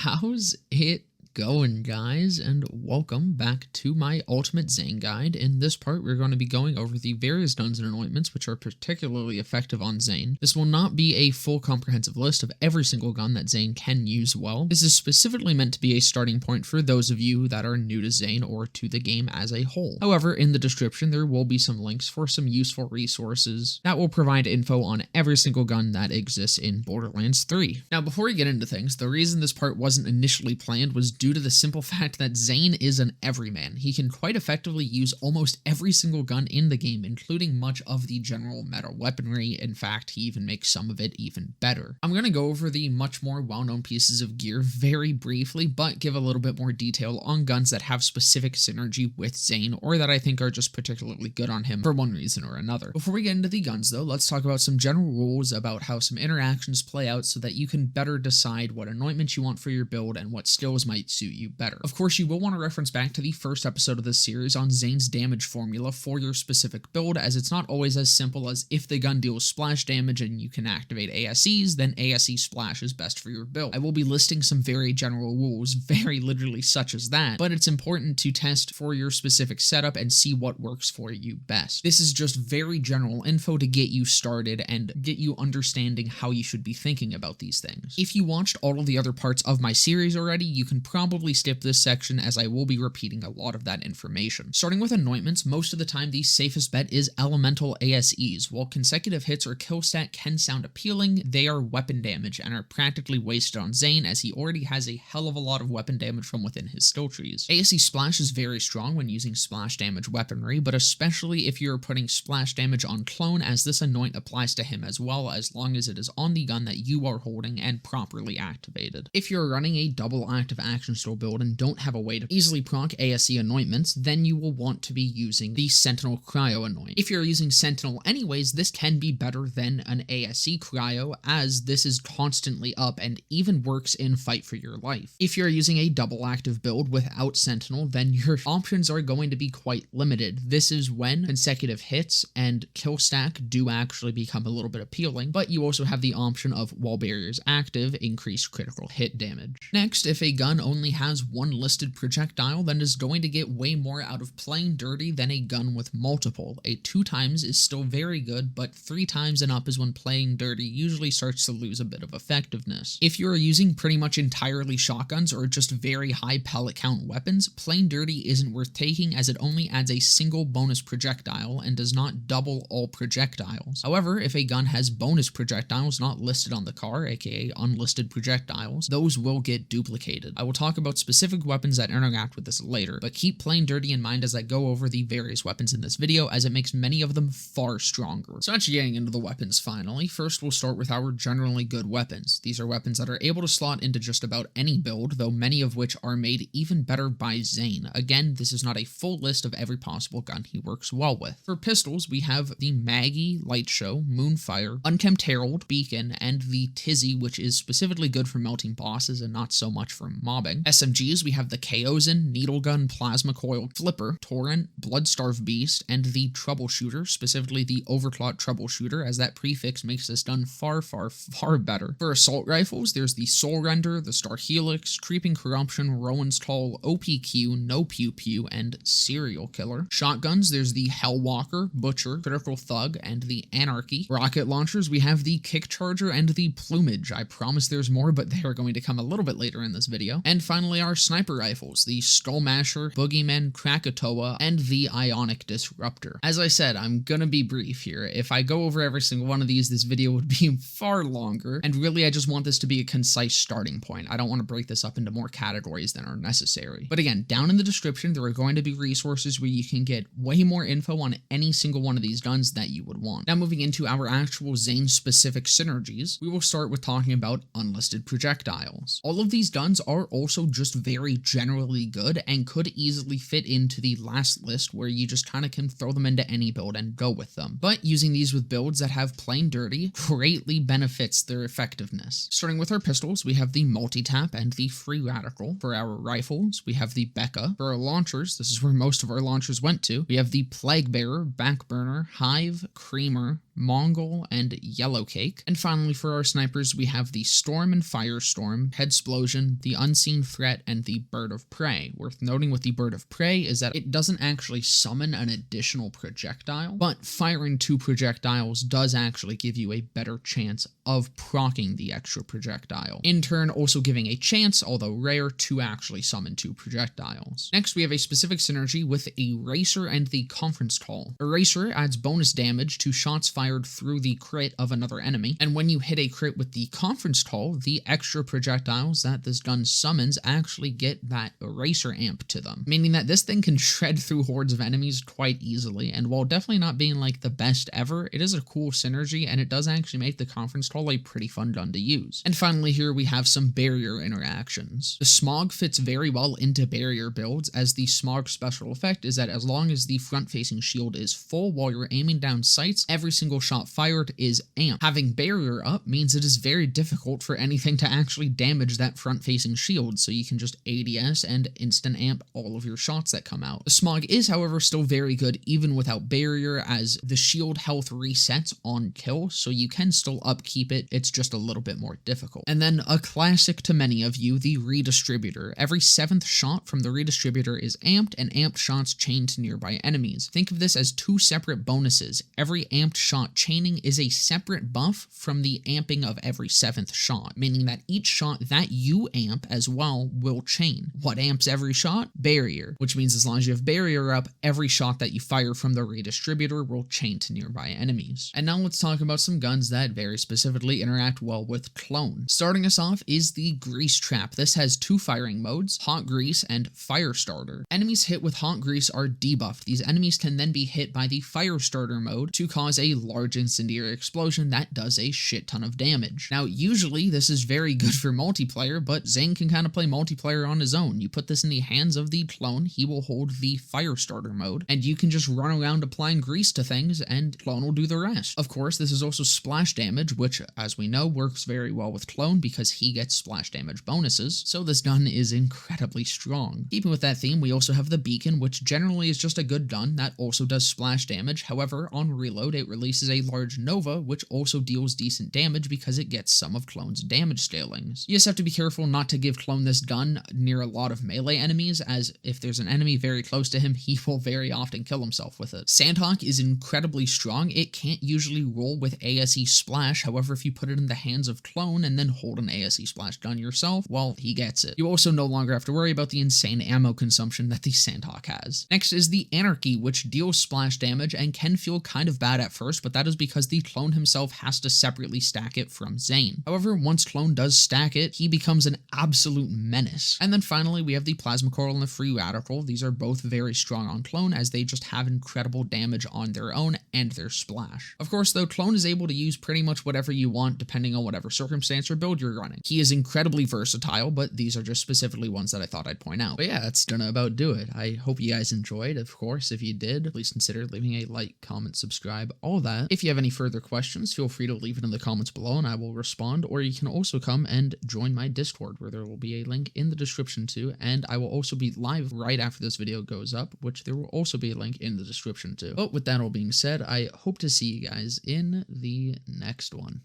How's it going, guys, and welcome back to my Ultimate Zane guide. In this part, we're going to be going over the various guns and anointments which are particularly effective on Zane. This will not be a full comprehensive list of every single gun that Zane can use well. This is specifically meant to be a starting point for those of you that are new to Zane or to the game as a whole. However, in the description, there will be some links for some useful resources that will provide info on every single gun that exists in Borderlands 3. Now, before we get into things, the reason this part wasn't initially planned was due to the simple fact that Zane is an everyman. He can quite effectively use almost every single gun in the game, including much of the general meta weaponry. In fact, he even makes some of it even better. I'm going to go over the much more well-known pieces of gear very briefly, but give a little bit more detail on guns that have specific synergy with Zane, or that I think are just particularly good on him for one reason or another. Before we get into the guns, though, let's talk about some general rules about how some interactions play out so that you can better decide what anointments you want for your build and what skills might suit you better. Of course, you will want to reference back to the first episode of this series on Zane's damage formula for your specific build, as it's not always as simple as if the gun deals splash damage and you can activate ASEs, then ASE splash is best for your build. I will be listing some very general rules, very literally such as that, but it's important to test for your specific setup and see what works for you best. This is just very general info to get you started and get you understanding how you should be thinking about these things. If you watched all of the other parts of my series already, you can probably skip this section as I will be repeating a lot of that information. Starting with anointments, most of the time the safest bet is elemental ASEs. While consecutive hits or kill stat can sound appealing, they are weapon damage and are practically wasted on Zane as he already has a hell of a lot of weapon damage from within his skill trees. ASE splash is very strong when using splash damage weaponry, but especially if you're putting splash damage on clone, as this anoint applies to him as well, as long as it is on the gun that you are holding and properly activated. If you're running a double active action store build and don't have a way to easily proc ASE anointments, then you will want to be using the Sentinel Cryo Anoint. If you're using Sentinel anyways, this can be better than an ASE Cryo, as this is constantly up and even works in Fight for Your Life. If you're using a double active build without Sentinel, then your options are going to be quite limited. This is when consecutive hits and kill stack do actually become a little bit appealing, but you also have the option of, while barriers active, increased critical hit damage. Next, if a gun only has one listed projectile, then is going to get way more out of playing dirty than a gun with multiple. A 2x is still very good, but 3x and up is when playing dirty usually starts to lose a bit of effectiveness. If you're using pretty much entirely shotguns or just very high pellet count weapons, playing dirty isn't worth taking as it only adds a single bonus projectile and does not double all projectiles. However, if a gun has bonus projectiles not listed on the car, aka unlisted projectiles, those will get duplicated. I will talk about specific weapons that interact with this later, but keep playing dirty in mind as I go over the various weapons in this video, as it makes many of them far stronger. So actually getting into the weapons finally, first we'll start with our generally good weapons. These are weapons that are able to slot into just about any build, though many of which are made even better by Zane. Again, this is not a full list of every possible gun he works well with. For pistols, we have the Maggie, Light Show, Moonfire, Unkempt Herald, Beacon, and the Tizzy, which is specifically good for melting bosses and not so much for mobbing. SMGs, we have the Chaosin, Needle Gun, Plasma Coil, Flipper, Torrent, Bloodstarved Beast, and the Troubleshooter, specifically the Overclock Troubleshooter, as that prefix makes this gun far better. For assault rifles, there's the Soul Render, the Star Helix, Creeping Corruption, Rowan's Call, OPQ, No Pew Pew, and Serial Killer. Shotguns, there's the Hellwalker, Butcher, Critical Thug, and the Anarchy. Rocket launchers, we have the Kick Charger and the Plumage. I promise there's more, but they are going to come a little bit later in this video. And finally, our sniper rifles, the Skullmasher, Boogeyman, Krakatoa, and the Ionic Disruptor. As I said, I'm gonna be brief here. If I go over every single one of these, this video would be far longer, and really I just want this to be a concise starting point. I don't want to break this up into more categories than are necessary. But again, down in the description, there are going to be resources where you can get way more info on any single one of these guns that you would want. Now moving into our actual Zane-specific synergies, we will start with talking about unlisted projectiles. All of these guns are also just very generally good and could easily fit into the last list, where you just kind of can throw them into any build and go with them. But using these with builds that have plain dirty greatly benefits their effectiveness. Starting with our pistols, we have the Multi-Tap and the Free Radical. For our rifles, we have the Becca. For our launchers, this is where most of our launchers went to, we have the Plague Bearer, Backburner, Hive, Creamer, Mongol, and Yellow Cake. And finally, for our snipers, we have the Storm and Firestorm, Headsplosion, the Unseen Threat, and the Bird of Prey. Worth noting with the Bird of Prey is that it doesn't actually summon an additional projectile, but firing 2 projectiles does actually give you a better chance of proccing the extra projectile, in turn also giving a chance, although rare, to actually summon 2 projectiles. Next, we have a specific synergy with Eraser and the Conference Call. Eraser adds bonus damage to shots fired through the crit of another enemy, and when you hit a crit with the Conference Call, the extra projectiles that this gun summons actually get that Eraser amp to them, meaning that this thing can shred through hordes of enemies quite easily, and while definitely not being like the best ever, it is a cool synergy, and it does actually make the Conference Call a pretty fun gun to use. And finally here we have some barrier interactions. The Smog fits very well into barrier builds, as the Smog special effect is that as long as the front-facing shield is full while you're aiming down sights, every single shot fired is amped. Having barrier up means it is very difficult for anything to actually damage that front-facing shield, so you can just ADS and instant amp all of your shots that come out. The Smog is, however, still very good even without barrier, as the shield health resets on kill, so you can still upkeep it, it's just a little bit more difficult. And then a classic to many of you, the Redistributor. Every 7th shot from the Redistributor is amped, and amped shots chain to nearby enemies. Think of this as 2 separate bonuses. Every amped shot chaining is a separate buff from the amping of every 7th shot, meaning that each shot that you amp as well will chain. What amps every shot? Barrier, which means as long as you have barrier up, every shot that you fire from the Redistributor will chain to nearby enemies. And now let's talk about some guns that very specifically interact well with Clone. Starting us off is the Grease Trap. This has 2 firing modes, Hot Grease and Firestarter. Enemies hit with Hot Grease are debuffed. These enemies can then be hit by the Firestarter mode to cause a large incendiary explosion that does a shit ton of damage. Now, usually this is very good for multiplayer, but Zane can kind of play multiplayer on his own. You put this in the hands of the Clone, he will hold the Firestarter mode, and you can just run around applying grease to things, and Clone will do the rest. Of course, this is also splash damage, which, as we know, works very well with Clone because he gets splash damage bonuses, so this gun is incredibly strong. Keeping with that theme, we also have the Beacon, which generally is just a good gun that also does splash damage. However, on reload, it releases a large Nova, which also deals decent damage because it gets some of Clone's damage scalings. You just have to be careful not to give Clone this gun near a lot of melee enemies, as if there's an enemy very close to him, he will very often kill himself with it. Sandhawk is incredibly strong. It can't usually roll with ASE Splash, however, if you put it in the hands of Clone and then hold an ASE Splash gun yourself, well, he gets it. You also no longer have to worry about the insane ammo consumption that the Sandhawk has. Next is the Anarchy, which deals splash damage and can feel kind of bad at first, but that is because the Clone himself has to separately stack it from Zane. However, once Clone does stack it, he becomes an absolute menace. And then finally, we have the Plasma Coil and the Free Radical. These are both very strong on Clone, as they just have incredible damage on their own and their splash. Of course, though, Clone is able to use pretty much whatever you want depending on whatever circumstance or build you're running. He is incredibly versatile, but these are just specifically ones that I thought I'd point out. But yeah, that's gonna about do it. I hope you guys enjoyed. Of course, if you did, please consider leaving a like, comment, subscribe, all that. If you have any further questions, feel free to leave it in the comments below and I will respond, or you can also come and join my Discord, where there will be a link in the description too, and I will also be live right after this video goes up, which there will also be a link in the description too. But with that all being said, I hope to see you guys in the next one.